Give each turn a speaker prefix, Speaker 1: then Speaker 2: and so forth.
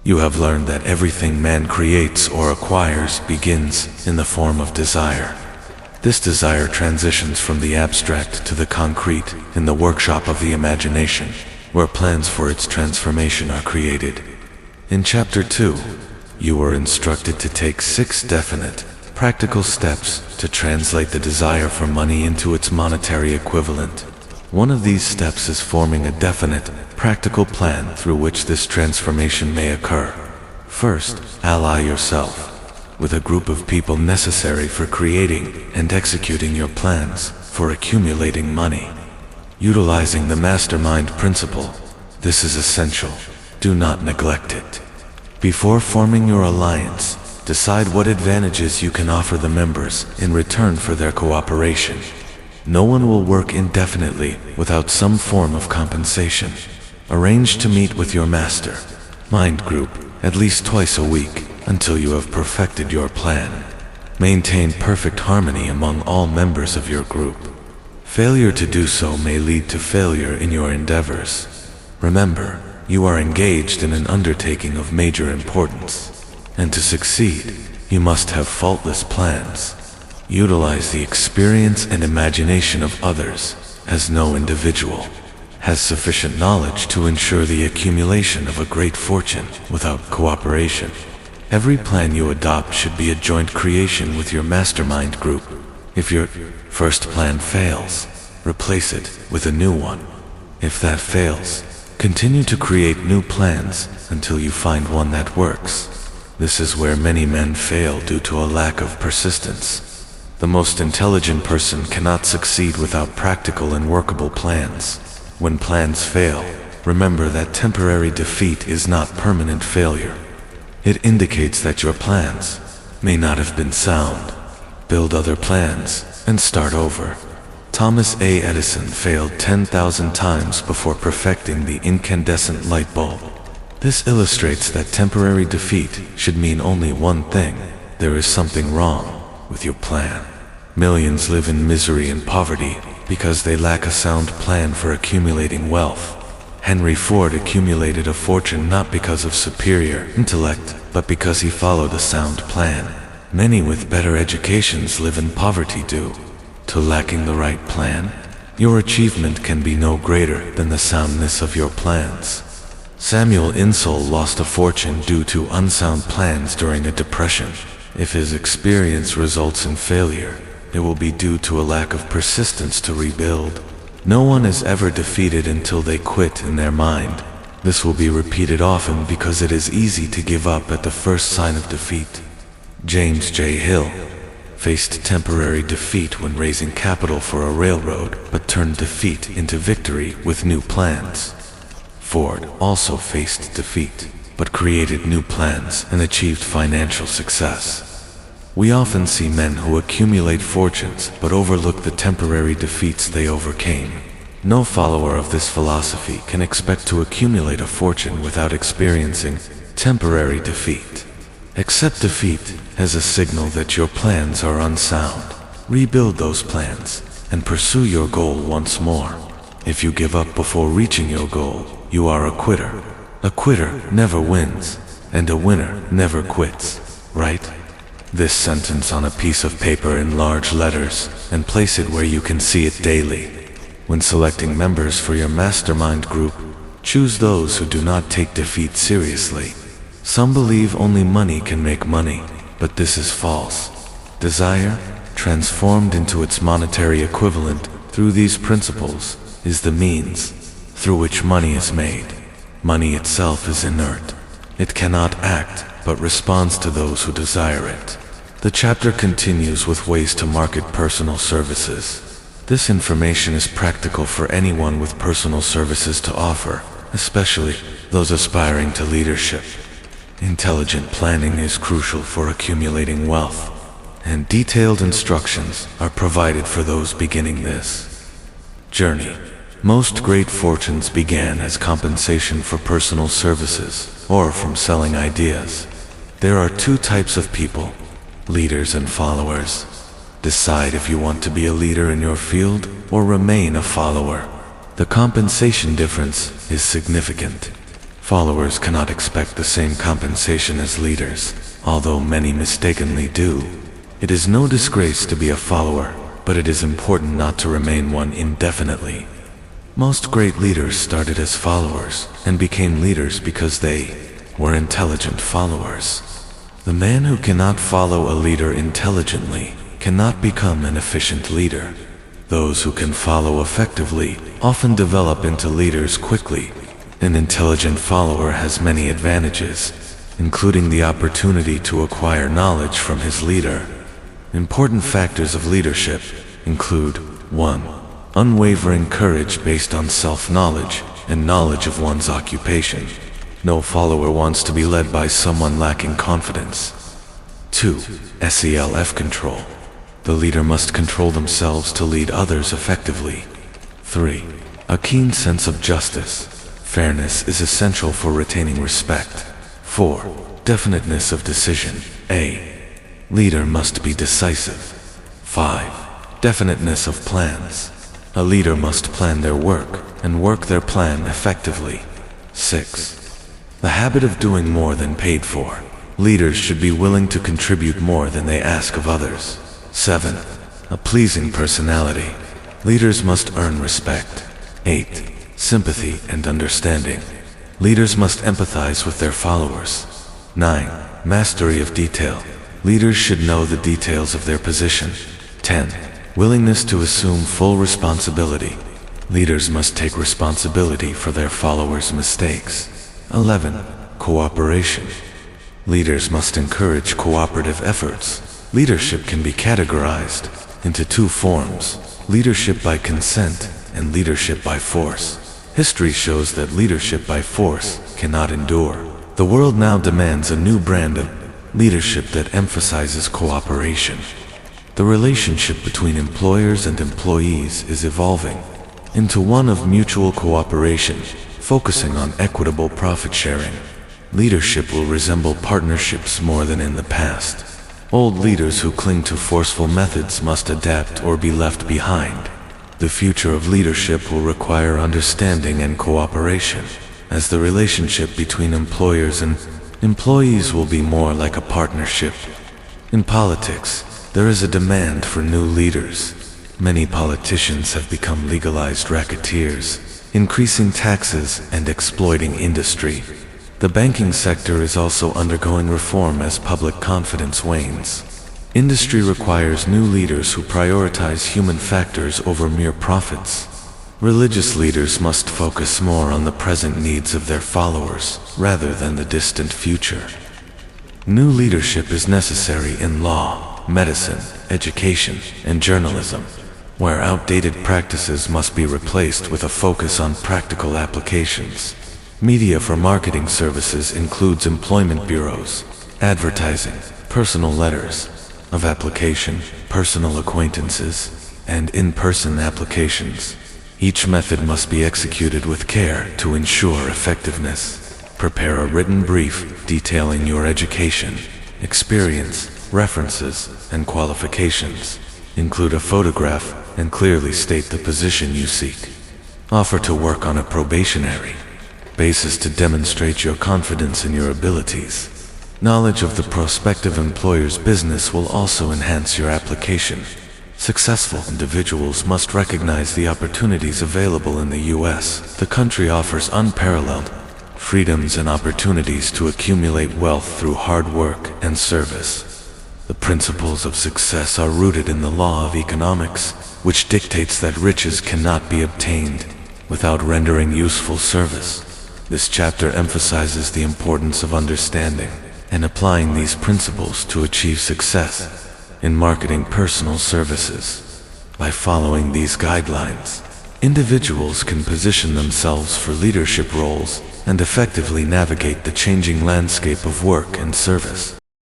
Speaker 1: You have learned that everything man creates or acquires begins in the form of desire. This desire transitions from the abstract to the concrete in the workshop of the imagination, where plans for its transformation are created. In Chapter 2, you were instructed to take 6 definite, practical steps to translate the desire for money into its monetary equivalent. One of these steps is forming a definite, practical plan through which this transformation may occur. First, ally yourself with a group of people necessary for creating and executing your plans for accumulating money. Utilizing the mastermind principle, this is essential. Do not neglect it. Before forming your alliance, decide what advantages you can offer the members in return for their cooperation. No one will work indefinitely without some form of compensation. Arrange to meet with your mastermind group at least twice a week until you have perfected your plan. Maintain perfect harmony among all members of your group. Failure to do so may lead to failure in your endeavors. Remember, you are engaged in an undertaking of major importance, and to succeed, you must have faultless plans. Utilize the experience and imagination of others, as no individual has sufficient knowledge to ensure the accumulation of a great fortune without cooperation. Every plan you adopt should be a joint creation with your mastermind group. If your first plan fails, replace it with a new one. If that fails, continue to create new plans until you find one that works. This is where many men fail due to a lack of persistence. The most intelligent person cannot succeed without practical and workable plans. When plans fail, remember that temporary defeat is not permanent failure. It indicates that your plans may not have been sound. Build other plans and start over. Thomas A. Edison failed 10,000 times before perfecting the incandescent light bulb. This illustrates that temporary defeat should mean only one thing: there is something wrong with your plan. Millions live in misery and poverty because they lack a sound plan for accumulating wealth. Henry Ford accumulated a fortune not because of superior intellect, but because he followed a sound plan. Many with better educations live in poverty due to lacking the right plan. Your achievement can be no greater than the soundness of your plans. Samuel Insull lost a fortune due to unsound plans during a depression. If his experience results in failure, it will be due to a lack of persistence to rebuild. No one is ever defeated until they quit in their mind. This will be repeated often because it is easy to give up at the first sign of defeat. James J. Hill faced temporary defeat when raising capital for a railroad, but turned defeat into victory with new plans. Ford also faced defeat, but created new plans and achieved financial success. We often see men who accumulate fortunes but overlook the temporary defeats they overcame. No follower of this philosophy can expect to accumulate a fortune without experiencing temporary defeat. Accept defeat as a signal that your plans are unsound. Rebuild those plans and pursue your goal once more. If you give up before reaching your goal, you are a quitter. A quitter never wins, and a winner never quits, right? This sentence on a piece of paper in large letters and place it where you can see it daily. When selecting members for your mastermind group, choose those who do not take defeat seriously. Some believe only money can make money, but this is false. Desire, transformed into its monetary equivalent through these principles, is the means through which money is made. Money itself is inert. It cannot act, but responds to those who desire it. The chapter continues with ways to market personal services. This information is practical for anyone with personal services to offer, especially those aspiring to leadership. Intelligent planning is crucial for accumulating wealth, and detailed instructions are provided for those beginning this journey. Most great fortunes began as compensation for personal services or from selling ideas. There are 2 types of people: leaders and followers. Decide if you want to be a leader in your field or remain a follower. The compensation difference is significant. Followers cannot expect the same compensation as leaders, although many mistakenly do. It is no disgrace to be a follower, but it is important not to remain one indefinitely. Most great leaders started as followers and became leaders because they were intelligent followers. The man who cannot follow a leader intelligently cannot become an efficient leader. Those who can follow effectively often develop into leaders quickly. An intelligent follower has many advantages, including the opportunity to acquire knowledge from his leader. Important factors of leadership include 1. Unwavering courage based on self-knowledge and knowledge of one's occupation. No follower wants to be led by someone lacking confidence. 2. SELF control. The leader must control themselves to lead others effectively. 3. A keen sense of justice. Fairness is essential for retaining respect. 4. Definiteness of decision. A leader must be decisive. 5. Definiteness of plans. A leader must plan their work and work their plan effectively. 6. The habit of doing more than paid for. Leaders should be willing to contribute more than they ask of others. 7. A pleasing personality. Leaders must earn respect. 8. Sympathy and understanding. Leaders must empathize with their followers. 9. Mastery of detail. Leaders should know the details of their position. 10. Willingness to assume full responsibility. Leaders must take responsibility for their followers' mistakes. 11. Cooperation. Leaders must encourage cooperative efforts. Leadership can be categorized into two forms: leadership by consent and leadership by force. History shows that leadership by force cannot endure. The world now demands a new brand of leadership that emphasizes cooperation. The relationship between employers and employees is evolving into one of mutual cooperation, focusing on equitable profit sharing. Leadership will resemble partnerships more than in the past. Old leaders who cling to forceful methods must adapt or be left behind. The future of leadership will require understanding and cooperation, as the relationship between employers and employees will be more like a partnership. In politics, there is a demand for new leaders. Many politicians have become legalized racketeers, increasing taxes and exploiting industry. The banking sector is also undergoing reform as public confidence wanes. Industry requires new leaders who prioritize human factors over mere profits. Religious leaders must focus more on the present needs of their followers rather than the distant future. New leadership is necessary in law, medicine, education, and journalism, where outdated practices must be replaced with a focus on practical applications. Media for marketing services includes employment bureaus, advertising, personal letters of application, personal acquaintances, and in-person applications. Each method must be executed with care to ensure effectiveness. Prepare a written brief detailing your education, experience, references, and qualifications. Include a photograph and clearly state the position you seek. Offer to work on a probationary basis to demonstrate your confidence in your abilities. Knowledge of the prospective employer's business will also enhance your application. Successful individuals must recognize the opportunities available in the U.S. The country offers unparalleled freedoms and opportunities to accumulate wealth through hard work and service. The principles of success are rooted in the law of economics, which dictates that riches cannot be obtained without rendering useful service. This chapter emphasizes the importance of understanding and applying these principles to achieve success in marketing personal services. By following these guidelines, individuals can position themselves for leadership roles and effectively navigate the changing landscape of work and service.